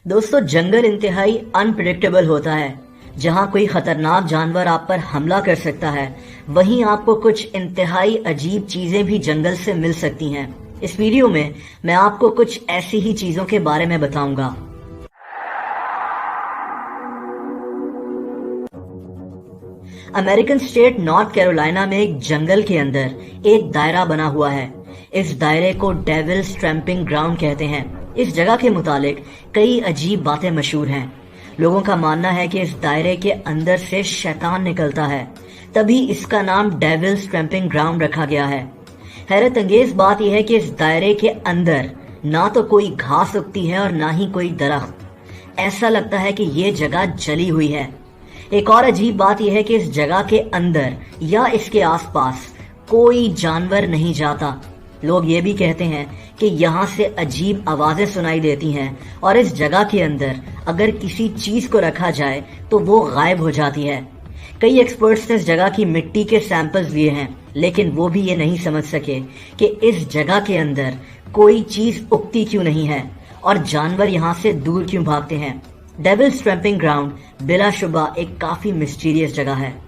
दोस्तों, जंगल इंतहाई अनप्रेडिक्टेबल होता है। जहां कोई खतरनाक जानवर आप पर हमला कर सकता है, वहीं आपको कुछ इंतहाई अजीब चीजें भी जंगल से मिल सकती हैं। इस वीडियो में मैं आपको कुछ ऐसी ही चीजों के बारे में बताऊंगा। अमेरिकन स्टेट नॉर्थ कैरोलिना में एक जंगल के अंदर एक दायरा बना हुआ है। इस दायरे को डेविल्स ट्रैंपिंग ग्राउंड कहते हैं। इस जगह के मुतालिक कई अजीब बातें मशहूर हैं। लोगों का मानना है कि इस दायरे के अंदर से शैतान निकलता है, तभी इसका नाम डेविल्स ट्रैंपिंग ग्राउंड रखा गया है। हैरत अंगेज बात यह है कि इस दायरे के अंदर ना तो कोई घास उगती है और ना ही कोई दरख्त। ऐसा लगता है कि ये जगह जली हुई है। एक और अजीब बात यह है कि इस जगह के अंदर या इसके आसपास कोई जानवर नहीं जाता। लोग ये भी कहते हैं कि यहाँ से अजीब आवाजें सुनाई देती हैं और इस जगह के अंदर अगर किसी चीज को रखा जाए तो वो गायब हो जाती है। कई एक्सपर्ट्स ने इस जगह की मिट्टी के सैंपल्स लिए हैं, लेकिन वो भी ये नहीं समझ सके कि इस जगह के अंदर कोई चीज उगती क्यों नहीं है और जानवर यहाँ से दूर क्यों भागते हैं। डेविल्स ट्रैंपिंग ग्राउंड बिलाशुबा एक काफी मिस्टीरियस जगह है।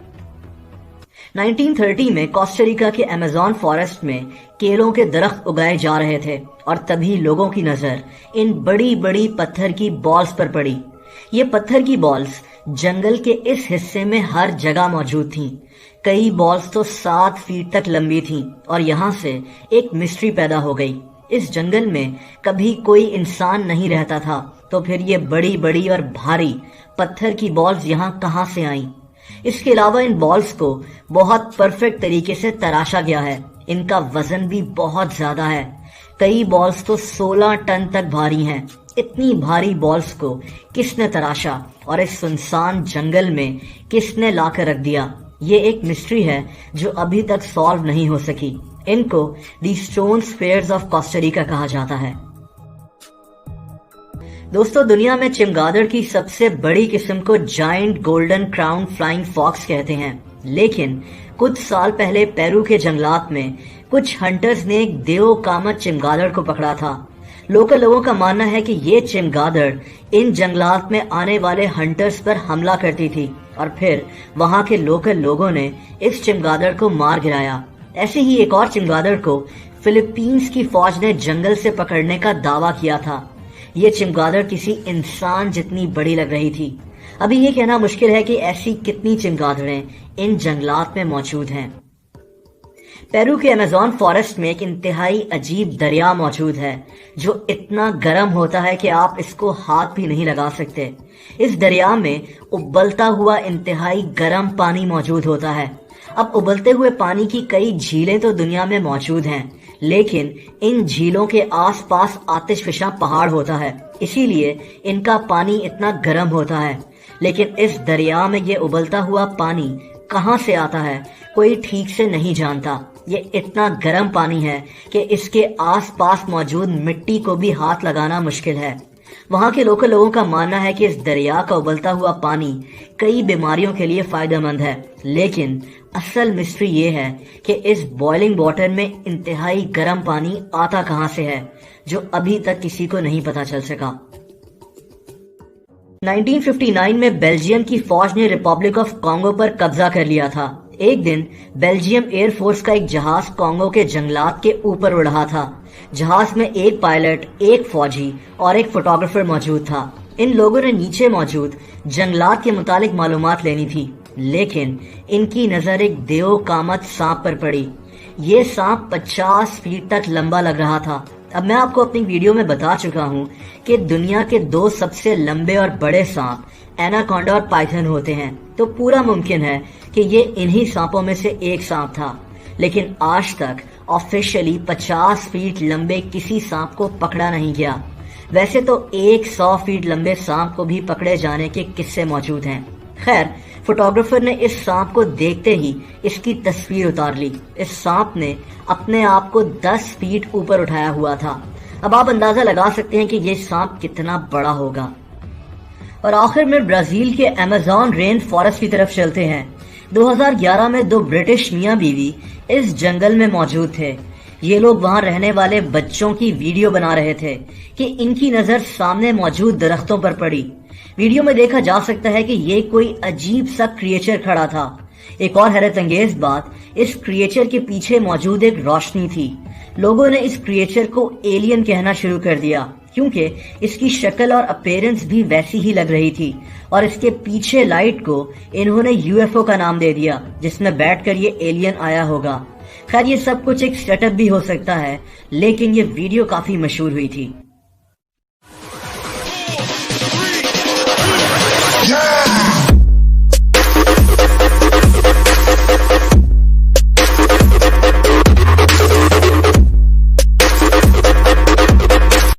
1930 में कोस्टारिका के अमेज़न फॉरेस्ट में केलों के दरख्त उगाए जा रहे थे और तभी लोगों की नजर इन बड़ी बड़ी पत्थर की बॉल्स पर पड़ी। ये पत्थर की बॉल्स जंगल के इस हिस्से में हर जगह मौजूद थीं। कई बॉल्स तो 7 फीट तक लंबी थीं और यहाँ से एक मिस्ट्री पैदा हो गई। इस जंगल में कभी कोई इंसान नहीं रहता था, तो फिर ये बड़ी बड़ी और भारी पत्थर की बॉल्स यहाँ कहाँ से आईं? इसके अलावा इन बॉल्स को बहुत परफेक्ट तरीके से तराशा गया है। इनका वजन भी बहुत ज्यादा है। कई बॉल्स तो 16 टन तक भारी हैं। इतनी भारी बॉल्स को किसने तराशा और इस सुनसान जंगल में किसने लाकर रख दिया? ये एक मिस्ट्री है जो अभी तक सॉल्व नहीं हो सकी। इनको the stone spheres of Costa Rica कहा जाता है। दोस्तों, दुनिया में चमगादड़ की सबसे बड़ी किस्म को giant golden crown flying fox कहते हैं, लेकिन कुछ साल पहले पेरू के जंगलात में कुछ हंटर्स ने एक देओ कामत चमगादड़ को पकड़ा था। लोकल लोगों का मानना है कि ये चमगादड़ इन जंगलात में आने वाले हंटर्स पर हमला करती थी और फिर वहां के लोकल लोगों ने इस चमगादड़ को मार गिराया। ऐसे ही एक और चमगादड़ को फिलीपींस की फौज ने जंगल से पकड़ने का दावा किया था। ये चमगादड़ किसी इंसान जितनी बड़ी लग रही थी। अभी ये कहना मुश्किल है कि ऐसी कितनी चमगादड़ें इन जंगलात में मौजूद हैं। पेरू के अमेज़न फॉरेस्ट में एक इंतहाई अजीब दरिया मौजूद है जो इतना गर्म होता है कि आप इसको हाथ भी नहीं लगा सकते। इस दरिया में उबलता हुआ इंतहाई गर्म पानी मौजूद होता है। अब उबलते हुए पानी की कई झीलें तो दुनिया में मौजूद हैं, लेकिन इन झीलों के आसपास आतिशफशा पहाड़ होता है, इसीलिए इनका पानी इतना गर्म होता है। लेकिन इस दरिया में ये उबलता हुआ पानी कहाँ से आता है कोई ठीक से नहीं जानता। ये इतना गर्म पानी है कि इसके आसपास मौजूद मिट्टी को भी हाथ लगाना मुश्किल है। वहाँ के लोकल लोगों का मानना है कि इस दरिया का उबलता हुआ पानी कई बीमारियों के लिए फायदेमंद है, लेकिन असल मिस्ट्री ये है कि इस बॉइलिंग वाटर में इंतहाई गर्म पानी आता कहाँ से है, जो अभी तक किसी को नहीं पता चल सका। 1959 में बेल्जियम की फौज ने रिपब्लिक ऑफ कॉन्गो पर कब्जा कर लिया था। एक दिन बेल्जियम एयरफोर्स का एक जहाज कॉन्गो के जंगलात के ऊपर उड़ रहा था। जहाज में एक पायलट, एक फौजी और एक फोटोग्राफर मौजूद था। इन लोगों ने नीचे मौजूद जंगलात के मुतालिक मालूमात लेनी थी, लेकिन इनकी नजर एक देओ कामत सांप पर पड़ी। ये सांप 50 फीट तक लंबा लग रहा था। अब मैं आपको अपनी वीडियो में बता चुका हूँ कि दुनिया के 2 सबसे लंबे और बड़े सांप एनाकोंडा और पाइथन होते हैं, तो पूरा मुमकिन है कि ये इन्हीं सांपों में से एक सांप था। लेकिन आज तक ऑफिशियली 50 फीट लंबे किसी सांप को पकड़ा नहीं गया। वैसे तो 100 फीट लंबे सांप को भी पकड़े जाने के किस्से मौजूद हैं। खैर, फोटोग्राफर ने इस सांप को देखते ही इसकी तस्वीर उतार ली। इस सांप ने अपने आप को 10 फीट ऊपर उठाया हुआ था। अब आप अंदाजा लगा सकते हैं कि ये सांप कितना बड़ा होगा। और आखिर में ब्राजील के अमेज़न रेन फॉरेस्ट की तरफ चलते हैं। 2011 में 2 ब्रिटिश मियां बीवी इस जंगल में मौजूद थे। یہ لوگ وہاں رہنے والے بچوں کی ویڈیو بنا رہے تھے کہ ان کی نظر سامنے موجود درختوں پر پڑی۔ ویڈیو میں دیکھا جا سکتا ہے کہ یہ کوئی عجیب سا کریچر کھڑا تھا۔ ایک اور حیرت انگیز بات، اس کریچر کے پیچھے موجود ایک روشنی تھی۔ لوگوں نے اس کریچر کو ایلین کہنا شروع کر دیا کیونکہ اس کی شکل اور اپیرنس بھی ویسی ہی لگ رہی تھی، اور اس کے پیچھے لائٹ کو انہوں نے UFO کا نام دے دیا، جس میں بیٹھ کر یہ ایلین آیا ہوگا۔ خیر یہ سب کچھ ایک سیٹ اپ بھی ہو سکتا ہے، لیکن یہ ویڈیو کافی مشہور ہوئی تھی۔ Yeah!